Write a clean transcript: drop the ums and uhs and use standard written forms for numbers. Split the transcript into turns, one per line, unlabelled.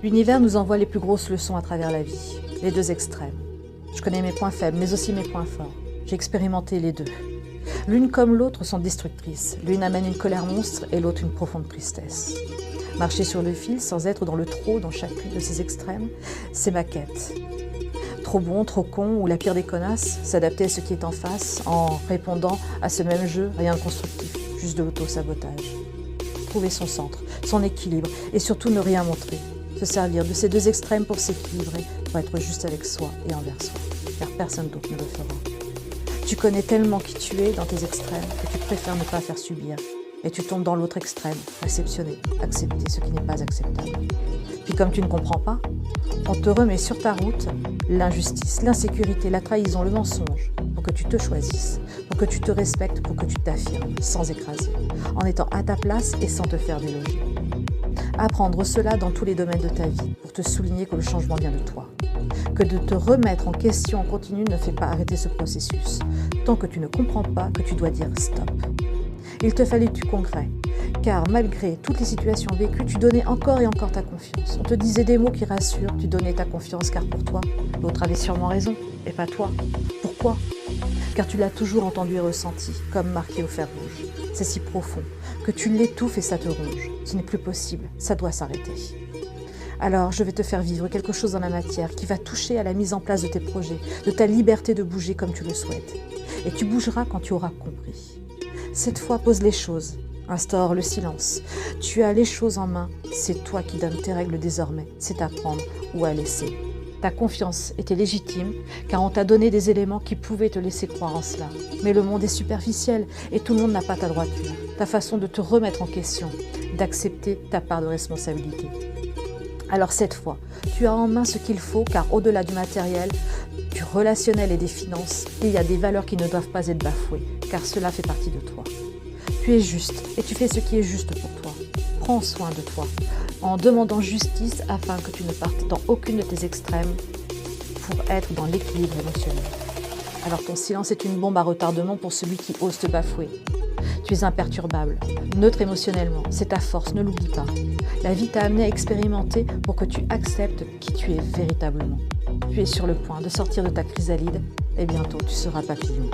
L'univers nous envoie les plus grosses leçons à travers la vie, les deux extrêmes. Je connais mes points faibles, mais aussi mes points forts. J'ai expérimenté les deux. L'une comme l'autre sont destructrices. L'une amène une colère monstre et l'autre une profonde tristesse. Marcher sur le fil sans être dans le trop dans chacune de ces extrêmes, c'est ma quête. Trop bon, trop con ou la pire des connasses, s'adapter à ce qui est en face en répondant à ce même jeu, rien de constructif, juste de l'auto-sabotage. Trouver son centre, son équilibre et surtout ne rien montrer. Se servir de ces deux extrêmes pour s'équilibrer, pour être juste avec soi et envers soi, car personne d'autre ne le fera. Tu connais tellement qui tu es dans tes extrêmes que tu préfères ne pas faire subir. Et tu tombes dans l'autre extrême, réceptionner, accepter ce qui n'est pas acceptable. Puis comme tu ne comprends pas, on te remet sur ta route l'injustice, l'insécurité, la trahison, le mensonge, pour que tu te choisisses, pour que tu te respectes, pour que tu t'affirmes, sans écraser, en étant à ta place et sans te faire déloger. Apprendre cela dans tous les domaines de ta vie, pour te souligner que le changement vient de toi. Que de te remettre en question en continu ne fait pas arrêter ce processus, tant que tu ne comprends pas que tu dois dire stop. Il te fallait du concret, car malgré toutes les situations vécues, tu donnais encore et encore ta confiance. On te disait des mots qui rassurent, tu donnais ta confiance, car pour toi, l'autre avait sûrement raison, et pas toi. Pourquoi ? Car tu l'as toujours entendu et ressenti, comme marqué au fer rouge. C'est si profond, que tu l'étouffes et ça te ronge. Ce n'est plus possible, ça doit s'arrêter. Alors, je vais te faire vivre quelque chose dans la matière qui va toucher à la mise en place de tes projets, de ta liberté de bouger comme tu le souhaites. Et tu bougeras quand tu auras compris. Cette fois, pose les choses, instaure le silence. Tu as les choses en main, c'est toi qui donnes tes règles désormais, c'est à prendre ou à laisser. Ta confiance était légitime, car on t'a donné des éléments qui pouvaient te laisser croire en cela. Mais le monde est superficiel et tout le monde n'a pas ta droiture, ta façon de te remettre en question, d'accepter ta part de responsabilité. Alors cette fois, tu as en main ce qu'il faut, car au-delà du matériel, du relationnel et des finances, il y a des valeurs qui ne doivent pas être bafouées, car cela fait partie de toi. Tu es juste et tu fais ce qui est juste pour toi. Prends soin de toi en demandant justice afin que tu ne partes dans aucune de tes extrêmes pour être dans l'équilibre émotionnel. Alors ton silence est une bombe à retardement pour celui qui ose te bafouer. Tu es imperturbable, neutre émotionnellement, c'est ta force, ne l'oublie pas. La vie t'a amené à expérimenter pour que tu acceptes qui tu es véritablement. Tu es sur le point de sortir de ta chrysalide et bientôt tu seras papillon.